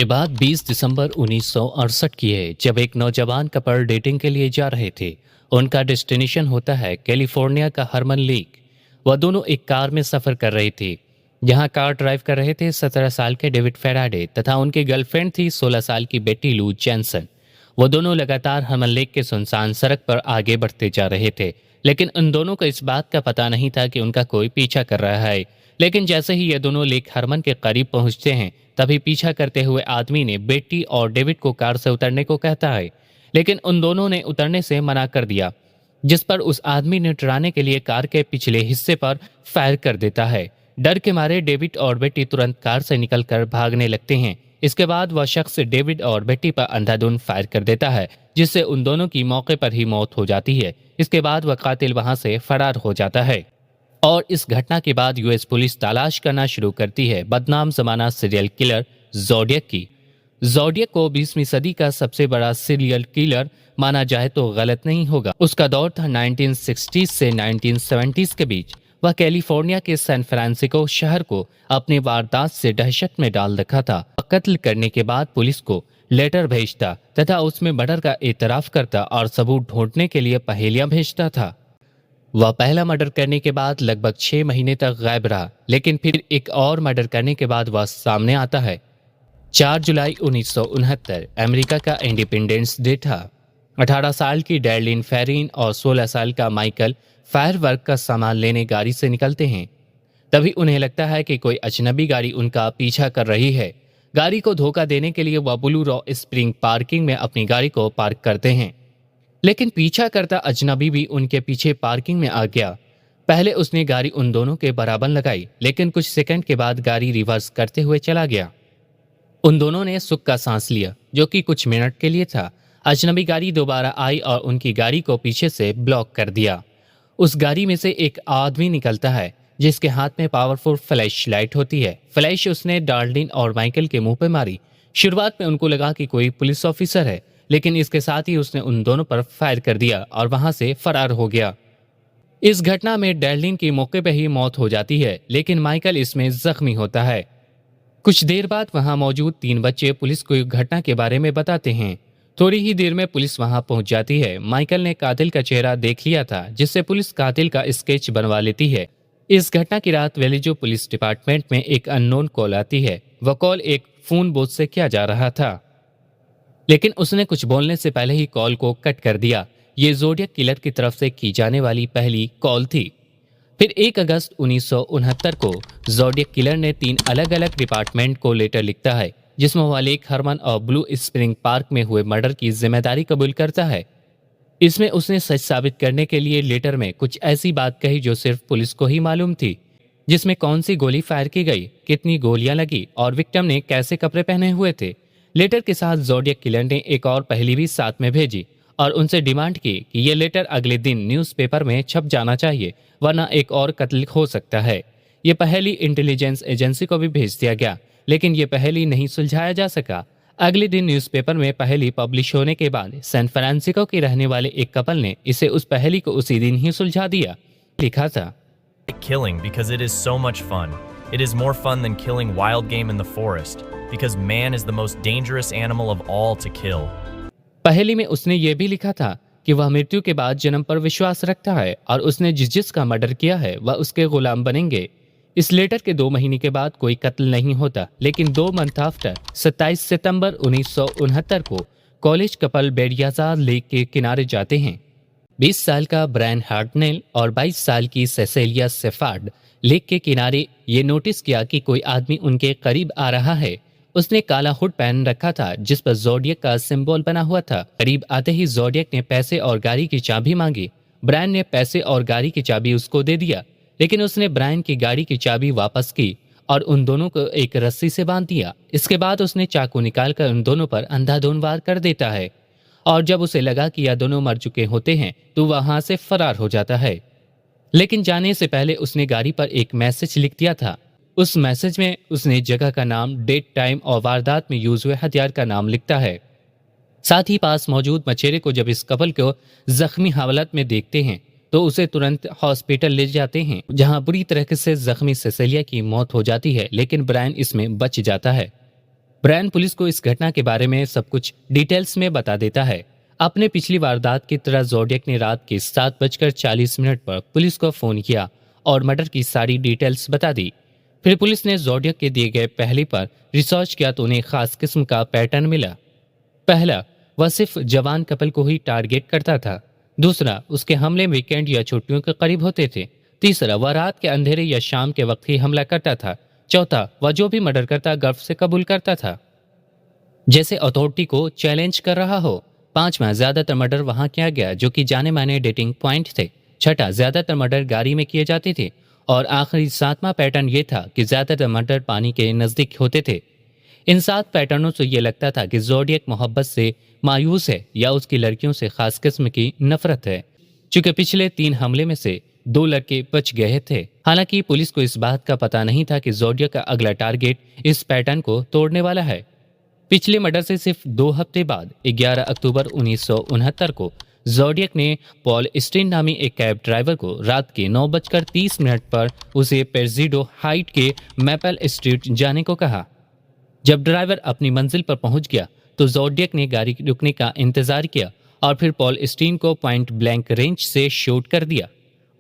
ये बात 20 दिसंबर 1968 की है, जब एक नौजवान कपल डेटिंग के लिए जा रहे थे। उनका डेस्टिनेशन होता है कैलिफोर्निया का हरमन लेक। वह दोनों एक कार में सफर कर रहे थे। यहाँ कार ड्राइव कर रहे थे 17 साल के डेविड फेराडे तथा उनकी गर्लफ्रेंड थी 16 साल की बेटी लू जैनसन। वो दोनों लगातार हरमन लेक के सुनसान सड़क पर आगे बढ़ते जा रहे थे, लेकिन उन दोनों को इस बात का पता नहीं था कि उनका कोई पीछा कर रहा है। लेकिन जैसे ही ये दोनों लेक हरमन के करीब पहुंचते हैं, तभी पीछा करते हुए आदमी ने बेटी और डेविड को कार से उतरने को कहता है, लेकिन उन दोनों ने उतरने से मना कर दिया, जिस पर उस आदमी ने डराने के लिए कार के पिछले हिस्से पर फायर कर देता है। डर के मारे डेविड और बेटी तुरंत कार से निकलकर भागने लगते हैं। इसके बाद वह शख्स डेविड और बेटी पर अंधाधुंध फायर कर देता है, जिससे उन दोनों की मौके पर ही मौत हो जाती है। इसके बाद वह कातिल वहां से फरार हो जाता है और इस घटना के बाद यूएस पुलिस तलाश करना शुरू करती है बदनाम जमाना सीरियल किलर ज़ोडिएक की। ज़ोडिएक को 20वीं सदी का सबसे बड़ा सीरियल किलर माना जाए तो गलत नहीं होगा। उसका दौर था 1960 से 1970 के बीच। वह कैलिफोर्निया के सैन फ्रांसिस्को शहर को अपने वारदात से दहशत में डाल रखा था। कत्ल करने के बाद पुलिस को लेटर भेजता तथा उसमें मर्डर का एतराफ करता और सबूत ढूंढने के लिए पहेलियां भेजता था। वह पहला मर्डर करने के बाद लगभग 6 महीने तक गायब रहा, लेकिन फिर एक और मर्डर करने के बाद वह सामने आता है। 4 जुलाई 1969 अमेरिका का इंडिपेंडेंस डे था। 18 साल की डैर्लिन फेरिन और 16 साल का माइकल फायरवर्क का सामान लेने गाड़ी से निकलते हैं। तभी उन्हें लगता है कि कोई अजनबी गाड़ी उनका पीछा कर रही है। गाड़ी को धोखा देने के लिए वह ब्लू रॉ स्प्रिंग पार्किंग में अपनी गाड़ी को पार्क करते हैं, लेकिन पीछा करता अजनबी भी उनके पीछे पार्किंग में आ गया। पहले उसने गाड़ी उन दोनों के बराबर लगाई, लेकिन कुछ सेकंड के बाद गाड़ी रिवर्स करते हुए चला गया। उन दोनों ने सुख का सांस लिया, जो कि कुछ मिनट के लिए था। अजनबी गाड़ी दोबारा आई और उनकी गाड़ी को पीछे से ब्लॉक कर दिया। उस गाड़ी में से एक आदमी निकलता है, जिसके हाथ में पावरफुल फ्लैश लाइट होती है। फ्लैश उसने डार्लिन और माइकल के मुंह पे मारी। शुरुआत में उनको लगा कि कोई पुलिस ऑफिसर है, लेकिन इसके साथ ही उसने उन दोनों पर फायर कर दिया और वहां से फरार हो गया। इस घटना में डार्लिन की मौके पर ही मौत हो जाती है, लेकिन माइकल इसमें जख्मी होता है। कुछ देर बाद वहां मौजूद 3 बच्चे पुलिस को घटना के बारे में बताते हैं। थोड़ी ही देर में पुलिस वहां पहुंच जाती है। माइकल ने कातिल का चेहरा देख लिया था, जिससे पुलिस कातिल का स्केच बनवा लेती है। इस घटना की रात वेलिजो पुलिस डिपार्टमेंट में एक अननोन कॉल आती है। वह कॉल एक फोन बूथ से किया जा रहा था, लेकिन उसने कुछ बोलने से पहले ही कॉल को कट कर दिया। ये ज़ोडिएक किलर की तरफ से की जाने वाली पहली कॉल थी। फिर 1 अगस्त 1969 को ज़ोडिएक किलर ने 3 अलग अलग डिपार्टमेंट को लेटर लिखता है, जिसमें वह लेक हरमन और ब्लू स्प्रिंग पार्क में हुए मर्डर की जिम्मेदारी कबूल करता है। इसमें उसने सच साबित करने के लिए लेटर में कुछ ऐसी बात कही जो सिर्फ पुलिस को ही मालूम थी, जिसमें कौन सी गोली फायर की गई, कितनी गोलियां लगी और विक्टिम ने कैसे कपड़े पहने हुए थे। लेटर के साथ ज़ोडिएक किलर ने एक और पहेली भी साथ में भेजी और उनसे डिमांड की कि यह लेटर अगले दिन न्यूज़पेपर में छप जाना चाहिए, वरना एक और कत्ल हो सकता है। ये पहेली इंटेलिजेंस एजेंसी को भी भेज दिया गया, लेकिन ये पहेली नहीं सुलझाया जा सका। अगले दिन न्यूज़पेपर में पहेली पब्लिश होने के बाद सैन फ्रांसिस्को के रहने वाले एक कपल ने इसे उस पहेली को उसी दिन ही सुलझा दिया। लिखा था, Killing because it is so much fun. It is more fun than killing wild game in the forest because man is the most dangerous animal of all to kill. पहेली में उसने ये भी लिखा था कि वह मृत्यु के बाद जन्म पर विश्वास रखता है और उसने जिसका मर्डर किया है वह उसके गुलाम बनेंगे। इस लेटर के 2 महीने के बाद कोई कत्ल नहीं होता, लेकिन 2 मंथ आफ्टर 27 सितंबर 1969 को कॉलेज कपल बेडियाजा लेक के किनारे जाते हैं। 20 साल का ब्रायन हार्टनेल और 22 साल की सेसेलिया सेफार्ड लेक के किनारे ये नोटिस किया कि कोई आदमी उनके करीब आ रहा है। उसने काला हुड पहन रखा था, जिस पर ज़ोडिएक का सिंबल बना हुआ था। करीब आते ही ज़ोडिएक ने पैसे और गाड़ी की चाबी मांगी। ब्रायन ने पैसे और गाड़ी की चाबी उसको दे दिया, लेकिन उसने ब्रायन की गाड़ी की चाबी वापस की और उन दोनों को एक रस्सी से बांध दिया। इसके बाद उसने चाकू निकालकर उन दोनों पर अंधाधुंध वार कर देता है और जब उसे लगा कि यह दोनों मर चुके होते हैं तो वहां से फरार हो जाता है। लेकिन जाने से पहले उसने गाड़ी पर एक मैसेज लिख दिया था। उस मैसेज में उसने जगह का नाम, डेट, टाइम और वारदात में यूज हुए हथियार का नाम लिखता है। साथ ही पास मौजूद मछेरे को जब इस कपल को जख्मी हालत में देखते हैं तो उसे तुरंत हॉस्पिटल ले जाते हैं, जहां बुरी तरह से जख्मी सेसेलिया की मौत हो जाती है, लेकिन ब्रायन इसमें बच जाता है। ब्रायन पुलिस को इस घटना के बारे में सब कुछ डिटेल्स में बता देता है। अपने पिछली वारदात की तरह ज़ोडियक ने रात के 7:40 पर पुलिस को फोन किया और मर्डर की सारी डिटेल्स बता दी। फिर पुलिस ने ज़ोडियक के दिए गए पहले पर रिसर्च किया तो उन्हें खास किस्म का पैटर्न मिला। पहला, वह सिर्फ जवान कपल को ही टारगेट करता था। दूसरा, उसके हमले वीकेंड या छुट्टियों के करीब होते थे। तीसरा, वह रात के अंधेरे या शाम के वक्त ही हमला करता था। चौथा, वह जो भी मर्डर करता गर्व से कबूल करता था, जैसे अथॉरिटी को चैलेंज कर रहा हो। पांचवा, ज्यादातर मर्डर वहां किया गया जो कि जाने माने डेटिंग पॉइंट थे। छठा, ज्यादातर मर्डर गाड़ी में किए जाते थे। और आखिरी सातवां पैटर्न ये था कि ज्यादातर मर्डर पानी के नजदीक होते थे। इन 7 पैटर्नों से ये लगता था कि ज़ोडियक मोहब्बत से मायूस है या उसकी लड़कियों से खास किस्म की नफरत है। चूंकि पिछले 3 हमले में से 2 लड़के बच गए थे। हालांकि पुलिस को इस बात का पता नहीं था कि ज़ोडियक का अगला टारगेट इस पैटर्न को तोड़ने वाला है। पिछले मर्डर से सिर्फ 2 हफ्ते बाद 11 अक्टूबर 1969 को ज़ोडियक ने पॉल स्टीन नामी एक कैब ड्राइवर को रात के 9:30 पर उसे पेर्जिडो हाइट के मैपल स्ट्रीट जाने को कहा। जब ड्राइवर अपनी मंजिल पर पहुंच गया तो ज़ोडियक ने गाड़ी रुकने का इंतजार किया और फिर पॉल स्टीन को पॉइंट ब्लैंक रेंज से शूट कर दिया।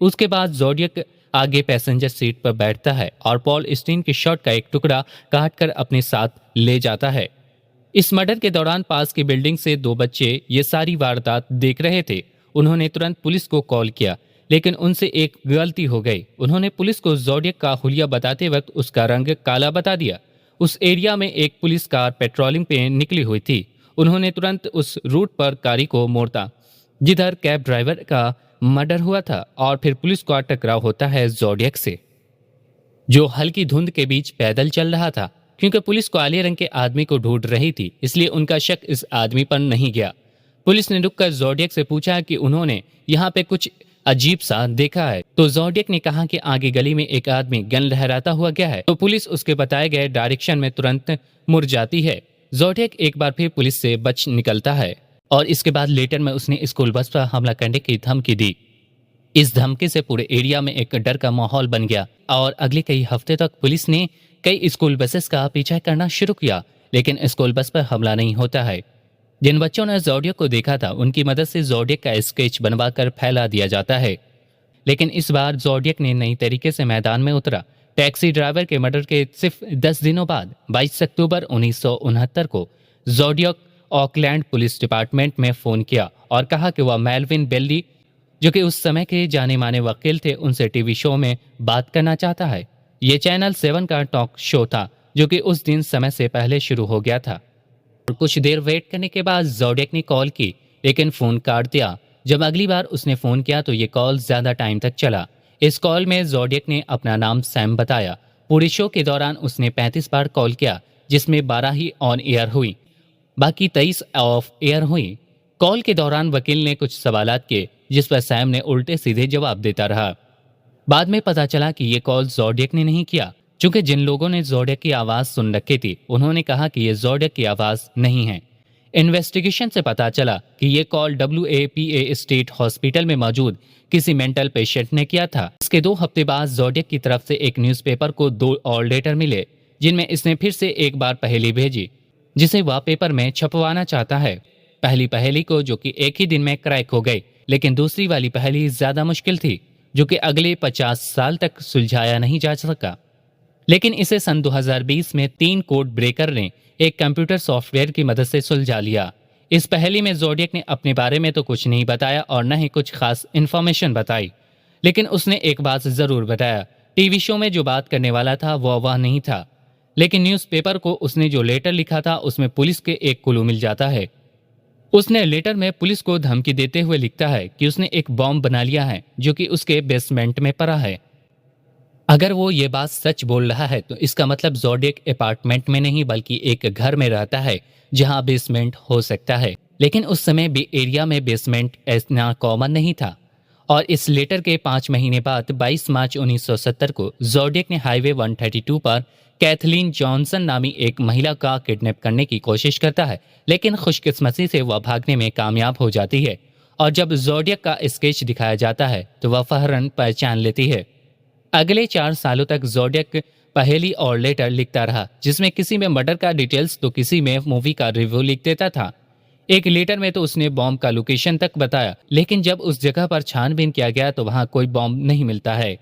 उसके बाद ज़ोडियक आगे पैसेंजर सीट पर बैठता है और पॉल स्टीन के शॉट का एक टुकड़ा काटकर अपने साथ ले जाता है। इस मर्डर के दौरान पास की बिल्डिंग से 2 बच्चे ये सारी वारदात देख रहे थे। उन्होंने तुरंत पुलिस को कॉल किया, लेकिन उनसे एक गलती हो गई। उन्होंने पुलिस को ज़ोडियक का हुलिया बताते वक्त उसका रंग काला बता दिया। उस एरिया में एक पुलिस कार पेट्रोलिंग पे निकली हुई थी। उन्होंने तुरंत उस रूट पर गाड़ी को मोड़ता जिधर कैब ड्राइवर का मर्डर हुआ था और फिर पुलिस का टकराव होता है ज़ोडियक से, जो हल्की धुंध के बीच पैदल चल रहा था। क्योंकि पुलिस काले रंग के आदमी को ढूंढ रही थी, इसलिए उनका शक इस आदमी पर नहीं गया। पुलिस ने रुककर ज़ोडियक से पूछा कि उन्होंने यहाँ पे कुछ अजीब सा देखा है, तो ज़ोडियक ने कहा कि आगे गली में एक आदमी गन लहराता हुआ गया है। तो पुलिस उसके बताए गए डायरेक्शन में तुरंत मुड़ जाती है। ज़ोडियक एक बार फिर पुलिस से बच निकलता है और इसके बाद लेटर में उसने स्कूल बस पर हमला करने की धमकी दी। इस धमकी से पूरे एरिया में एक डर का माहौल बन गया और अगले कई हफ्ते तक पुलिस ने कई स्कूल बसेस का पीछा करना शुरू किया, लेकिन स्कूल बस पर हमला नहीं होता है। जिन बच्चों ने ज़ोडियक को देखा था उनकी मदद से ज़ोडियक का स्केच बनवाकर फैला दिया जाता है। लेकिन इस बार ज़ोडियक ने नई तरीके से मैदान में उतरा। टैक्सी ड्राइवर के मर्डर के सिर्फ 10 दिनों बाद 22 अक्टूबर 1969 को ज़ोडियक ऑकलैंड पुलिस डिपार्टमेंट में फ़ोन किया और कहा कि वह मेलविन बेल्ली, जो कि उस समय के जाने माने वकील थे, उनसे टीवी शो में बात करना चाहता है। ये चैनल 7 का टॉक शो था जो कि उस दिन समय से पहले शुरू हो गया था। और कुछ देर वेट करने के बाद ज़ोडियक ने कॉल की, लेकिन फ़ोन काट दिया। जब अगली बार उसने फ़ोन किया तो ये कॉल ज़्यादा टाइम तक चला। इस कॉल में ज़ोडियक ने अपना नाम सैम बताया। पूरे शो के दौरान उसने 35 बार कॉल किया, जिसमें 12 ही ऑन एयर हुई, बाकी 23 ऑफ एयर हुई। कॉल के दौरान वकील ने कुछ सवालात किए, जिस पर सैम ने उल्टे सीधे जवाब देता रहा। बाद में पता चला कि ये कॉल ज़ोडियक ने नहीं किया। चूंकि जिन लोगों ने ज़ोडियक की आवाज़ सुन रखी थी उन्होंने कहा कि ये ज़ोडियक की आवाज़ नहीं है। इन्वेस्टिगेशन से पता चला कि ये कॉल WAPA स्टेट हॉस्पिटल में मौजूद किसी मेंटल पेशेंट ने किया था। इसके 2 हफ्ते बाद ज़ोडियक की तरफ से एक न्यूज़पेपर को 2 और लेटर मिले, जिनमें इसने फिर से एक बार पहेली भेजी जिसे वह पेपर में छपवाना चाहता है। पहली पहेली को जो कि एक ही दिन में क्रैक हो गई, लेकिन दूसरी वाली पहेली ज्यादा मुश्किल थी, जो कि अगले 50 साल तक सुलझाया नहीं जा सका। लेकिन इसे सन 2020 में 3 कोड ब्रेकर ने एक कंप्यूटर सॉफ्टवेयर की मदद से सुलझा लिया। इस पहेली में ज़ोडियक ने अपने बारे में तो कुछ नहीं बताया और न ही कुछ खास इन्फॉर्मेशन बताई, लेकिन उसने एक बात जरूर बताया। टीवी शो में जो बात करने वाला था वह नहीं था, लेकिन न्यूज़पेपर को उसने जो लेटर लिखा था उसमें पुलिस के एक क्लू मिल जाता है। उसने लेटर में पुलिस को धमकी देते हुए लिखता है कि उसने एक बॉम्ब बना लिया है जो कि उसके बेसमेंट में पड़ा है। अगर वो ये बात सच बोल रहा है तो इसका मतलब ज़ोडियक अपार्टमेंट में नहीं बल्कि एक घर में रहता है जहां बेसमेंट हो सकता है। लेकिन उस समय बे एरिया में बेसमेंट इतना कॉमन नहीं था। और इस लेटर के 5 महीने बाद 22 मार्च 1970 को ज़ोडियक ने हाईवे 132 पर कैथलीन जॉनसन नामी एक महिला का किडनैप करने की कोशिश करता है, लेकिन खुशकिस्मती से वह भागने में कामयाब हो जाती है। और जब ज़ोडियक का स्केच दिखाया जाता है तो वह फौरन पहचान लेती है। अगले 4 सालों तक ज़ोडियक पहेली और लेटर लिखता रहा, जिसमें किसी में मर्डर का डिटेल्स तो किसी में मूवी का रिव्यू लिख देता था। एक लेटर में तो उसने बॉम्ब का लोकेशन तक बताया, लेकिन जब उस जगह पर छानबीन किया गया तो वहां कोई बॉम्ब नहीं मिलता है।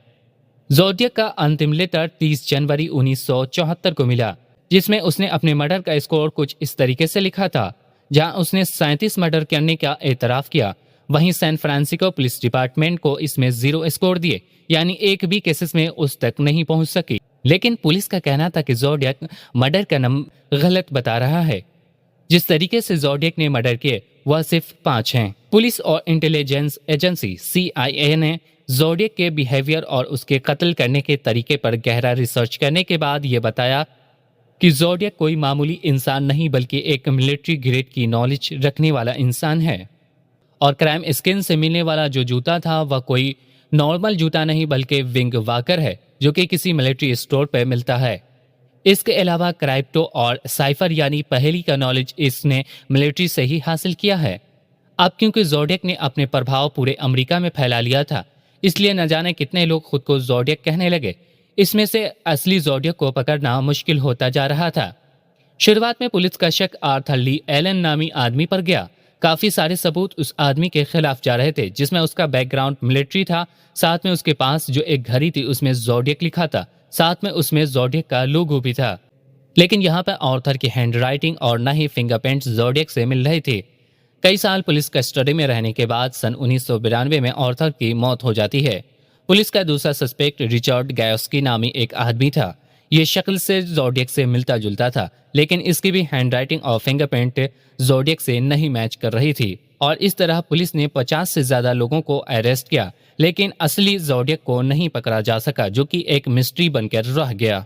ज़ोडियक का अंतिम लेटर 30 जनवरी 1974 को मिला, जिसमें उसने अपने मर्डर का स्कोर कुछ इस तरीके से लिखा था। जहां उसने 37 मर्डर करने का एतराफ किया, वहीं सैन फ्रांसिस्को पुलिस डिपार्टमेंट को इसमें 0 स्कोर दिए, यानी एक भी केसेस में उस तक नहीं पहुंच सकी। लेकिन पुलिस का कहना था कि ज़ोडियक मर्डर का नंबर गलत बता रहा है। जिस तरीके से ज़ोडियक ने मर्डर किए वह सिर्फ 5 हैं। पुलिस और इंटेलिजेंस एजेंसी CIA ने ज़ोडियक के बिहेवियर और उसके कत्ल करने के तरीके पर गहरा रिसर्च करने के बाद ये बताया कि ज़ोडियक कोई मामूली इंसान नहीं बल्कि एक मिलिट्री ग्रेड की नॉलेज रखने वाला इंसान है। और क्राइम स्किन से मिलने वाला जो जूता था वह कोई नॉर्मल जूता नहीं बल्कि विंग वाकर है, जो कि किसी मिलिट्री स्टोर पर मिलता है। इसके अलावा क्राइप्टो और साइफर यानी पहेली का नॉलेज इसने मिलिट्री से ही हासिल किया है। अब क्योंकि ज़ोडियक ने अपने प्रभाव पूरे अमेरिका में फैला लिया था, इसलिए न जाने कितने लोग खुद को ज़ोडियक कहने लगे। इसमें से असली ज़ोडियक को पकड़ना मुश्किल होता जा रहा था। शुरुआत में पुलिस का शक आर्थर ली एलन नामी आदमी पर गया। काफी सारे सबूत उस आदमी के खिलाफ जा रहे थे, जिसमें उसका बैकग्राउंड मिलिट्री था। साथ में उसके पास जो एक घड़ी थी उसमें ज़ोडियक लिखा था, साथ में उसमें ज़ोडियक का लोगो भी था। लेकिन यहाँ पर आर्थर की हैंडराइटिंग और न ही फिंगरप्रिंट्स ज़ोडियक से मिल रहे थे। कई साल पुलिस कस्टडी में रहने के बाद सन 1992 में आर्थर की मौत हो जाती है। पुलिस का दूसरा सस्पेक्ट रिचर्ड गायोस्की नामी एक आदमी था। ये शक्ल से ज़ोडियक से मिलता जुलता था, लेकिन इसकी भी हैंडराइटिंग और फिंगरप्रिंट ज़ोडियक से नहीं मैच कर रही थी। और इस तरह पुलिस ने 50 से ज्यादा लोगों को अरेस्ट किया, लेकिन असली ज़ोडियक को नहीं पकड़ा जा सका, जो कि एक मिस्ट्री बनकर रह गया।